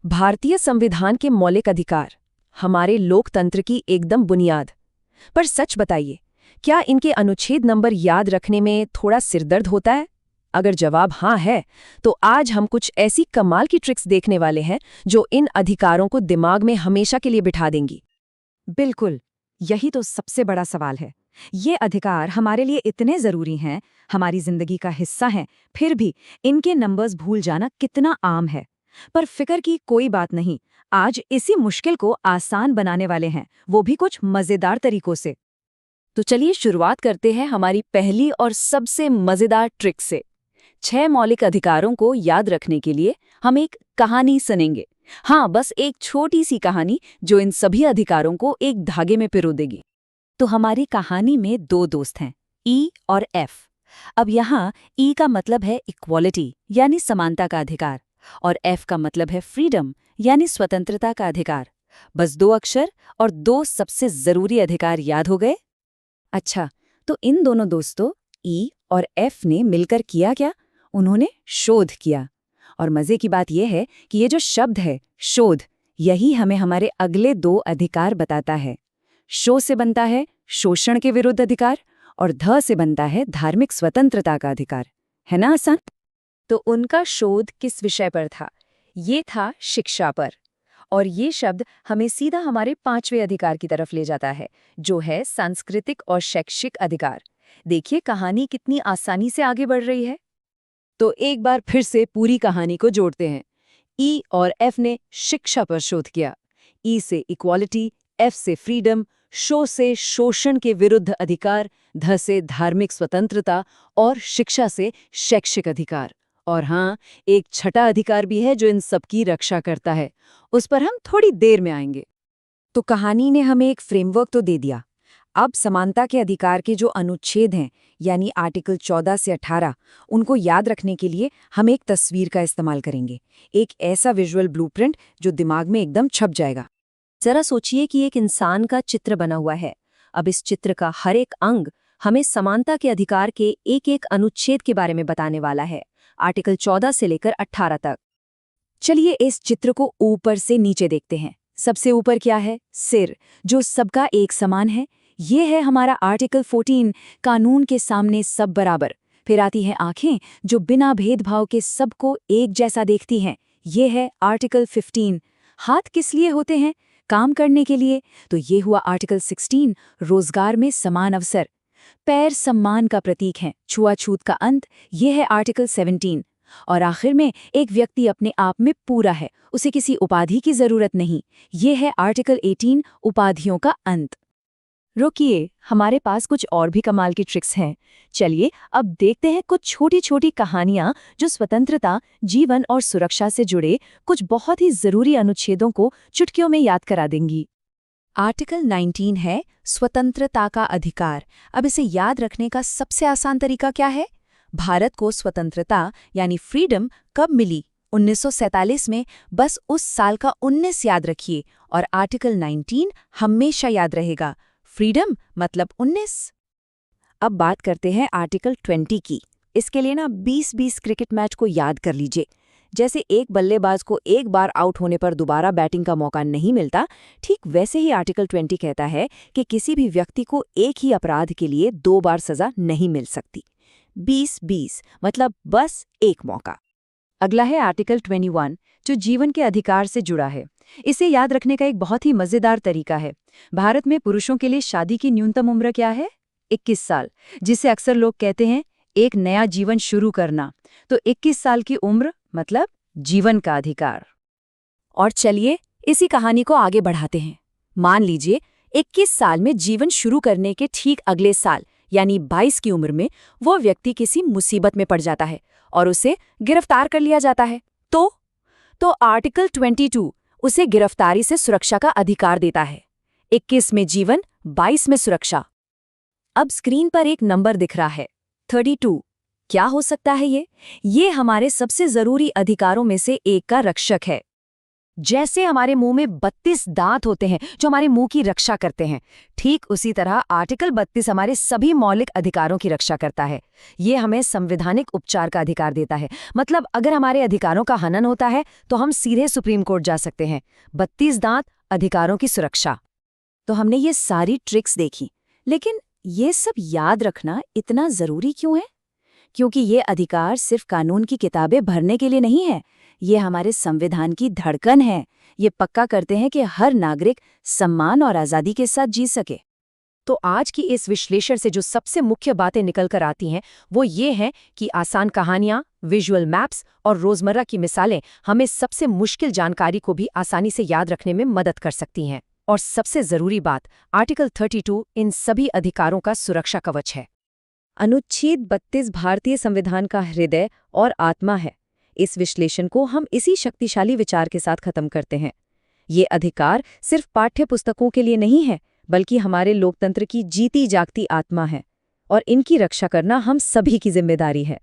भारतीय संविधान के मौलिक अधिकार, हमारे लोकतंत्र की एकदम बुनियाद। पर सच बताइए, क्या इनके अनुच्छेद नंबर याद रखने में थोड़ा सिरदर्द होता है? अगर जवाब हाँ है, तो आज हम कुछ ऐसी कमाल की ट्रिक्स देखने वाले हैं जो इन अधिकारों को दिमाग में हमेशा के लिए बिठा देंगी। बिल्कुल, यही तो सबसे बड़ा सवाल है। ये अधिकार हमारे लिए इतने जरूरी हैं, हमारी जिंदगी का हिस्सा हैं, फिर भी इनके नंबर्स भूल जाना कितना आम है। पर फिक्र की कोई बात नहीं, आज इसी मुश्किल को आसान बनाने वाले हैं, वो भी कुछ मजेदार तरीकों से। तो चलिए शुरुआत करते हैं हमारी पहली और सबसे मजेदार ट्रिक से। 6 मौलिक अधिकारों को याद रखने के लिए हम एक कहानी सुनेंगे। हाँ, बस एक छोटी सी कहानी जो इन सभी अधिकारों को एक धागे में पिरो देगी। तो हमारी कहानी में दो दोस्त हैं, ई और एफ। अब यहाँ ई का मतलब है इक्वालिटी यानी समानता का अधिकार, और एफ का मतलब है फ्रीडम यानी स्वतंत्रता का अधिकार। बस 2 अक्षर और 2 सबसे जरूरी अधिकार याद हो गए। अच्छा, तो इन दोनों दोस्तों ई और एफ ने मिलकर किया क्या? उन्होंने शोध किया। और मजे की बात यह है कि ये जो शब्द है शोध, यही हमें हमारे अगले 2 अधिकार बताता है। शो से बनता है शोषण के विरुद्ध अधिकार, और ध से बनता है धार्मिक स्वतंत्रता का अधिकार। है ना आसान? तो उनका शोध किस विषय पर था? ये था शिक्षा पर। और ये शब्द हमें सीधा हमारे 5वें अधिकार की तरफ ले जाता है, जो है सांस्कृतिक और शैक्षिक अधिकार। देखिए कहानी कितनी आसानी से आगे बढ़ रही है। तो एक बार फिर से पूरी कहानी को जोड़ते हैं। ई और एफ ने शिक्षा पर शोध किया। ई से इक्वालिटी, एफ से फ्रीडम, शो से शोषण के विरुद्ध अधिकार, ध से धार्मिक स्वतंत्रता और शिक्षा से शैक्षिक अधिकार। और हाँ, एक छठा अधिकार भी है जो इन सबकी रक्षा करता है। उस पर हम थोड़ी देर में आएंगे। तो कहानी ने हमें एक फ्रेमवर्क तो दे दिया। अब समानता के अधिकार के जो अनुच्छेद हैं, यानी आर्टिकल 14 से 18, उनको याद रखने के लिए हम एक तस्वीर का इस्तेमाल करेंगे। एक ऐसा विजुअल ब्लूप्रिंट जो दिमाग में एकदम छप जाएगा। जरा सोचिए कि एक इंसान का चित्र बना हुआ है। अब इस चित्र का हर एक अंग हमें समानता के अधिकार के एक एक अनुच्छेद के बारे में बताने वाला है, आर्टिकल 14 से लेकर 18 तक। चलिए इस चित्र को ऊपर से नीचे देखते हैं। सबसे ऊपर क्या है? सिर, जो सबका एक समान है। ये है हमारा आर्टिकल 14, कानून के सामने सब बराबर। फिर आती है आंखें, जो बिना भेदभाव के सबको एक जैसा देखती हैं। ये है आर्टिकल 15। हाथ किस लिए होते हैं? काम करने के लिए। तो ये हुआ आर्टिकल 16, रोजगार में समान अवसर। पैर सम्मान का प्रतीक हैं, छुआछूत का अंत। ये है आर्टिकल 17। और आखिर में एक व्यक्ति अपने आप में पूरा है, उसे किसी उपाधि की जरूरत नहीं। ये है आर्टिकल 18, उपाधियों का अंत। रुकिए, हमारे पास कुछ और भी कमाल की ट्रिक्स हैं। चलिए अब देखते हैं कुछ छोटी छोटी कहानियां जो स्वतंत्रता, जीवन और सुरक्षा से जुड़े कुछ बहुत ही जरूरी अनुच्छेदों को चुटकियों में याद करा देंगी। आर्टिकल 19 है स्वतंत्रता का अधिकार। अब इसे याद रखने का सबसे आसान तरीका क्या है? भारत को स्वतंत्रता यानी फ्रीडम कब मिली? 1947 में। बस उस साल का 19 याद रखिए और आर्टिकल 19 हमेशा याद रहेगा। फ्रीडम मतलब 19। अब बात करते हैं आर्टिकल 20 की। इसके लिए ना 20-20 क्रिकेट मैच को याद कर लीजिए। जैसे एक बल्लेबाज को एक बार आउट होने पर दोबारा बैटिंग का मौका नहीं मिलता, ठीक वैसे ही आर्टिकल 20 कहता है कि किसी भी व्यक्ति को एक ही अपराध के लिए 2 बार सजा नहीं मिल सकती। 20-20 मतलब बस एक मौका। अगला है आर्टिकल 21, जो जीवन के अधिकार से जुड़ा है। इसे याद रखने का एक बहुत ही मजेदार तरीका है। भारत में पुरुषों के लिए शादी की न्यूनतम उम्र क्या है? 21 साल, जिसे अक्सर लोग कहते हैं एक नया जीवन शुरू करना। तो 21 साल की उम्र मतलब जीवन का अधिकार। और चलिए इसी कहानी को आगे बढ़ाते हैं। मान लीजिए 21 साल में जीवन शुरू करने के ठीक अगले साल यानी 22 की उम्र में वो व्यक्ति किसी मुसीबत में पड़ जाता है और उसे गिरफ्तार कर लिया जाता है। तो आर्टिकल 22 उसे गिरफ्तारी से सुरक्षा का अधिकार देता है। 21 में जीवन, 22 में सुरक्षा। अब स्क्रीन पर एक नंबर दिख रहा है, 32। क्या हो सकता है ये? ये हमारे सबसे जरूरी अधिकारों में से एक का रक्षक है। जैसे हमारे मुंह में 32 दांत होते हैं जो हमारे मुंह की रक्षा करते हैं, ठीक उसी तरह आर्टिकल 32 हमारे सभी मौलिक अधिकारों की रक्षा करता है। ये हमें संवैधानिक उपचार का अधिकार देता है। मतलब अगर हमारे अधिकारों का हनन होता है तो हम सीधे सुप्रीम कोर्ट जा सकते हैं। 32 दांत, अधिकारों की सुरक्षा। तो हमने ये सारी ट्रिक्स देखी, लेकिन ये सब याद रखना इतना जरूरी क्यों है? क्योंकि ये अधिकार सिर्फ कानून की किताबें भरने के लिए नहीं है, ये हमारे संविधान की धड़कन है। ये पक्का करते हैं कि हर नागरिक सम्मान और आज़ादी के साथ जी सके। तो आज की इस विश्लेषण से जो सबसे मुख्य बातें निकल कर आती हैं वो ये हैं कि आसान कहानियां, विजुअल मैप्स और रोजमर्रा की मिसालें हमें सबसे मुश्किल जानकारी को भी आसानी से याद रखने में मदद कर सकती हैं। और सबसे जरूरी बात, आर्टिकल 32 इन सभी अधिकारों का सुरक्षा कवच है। अनुच्छेद 32 भारतीय संविधान का हृदय और आत्मा है। इस विश्लेषण को हम इसी शक्तिशाली विचार के साथ खत्म करते हैं। ये अधिकार सिर्फ पाठ्य पुस्तकों के लिए नहीं है, बल्कि हमारे लोकतंत्र की जीती जागती आत्मा है, और इनकी रक्षा करना हम सभी की जिम्मेदारी है।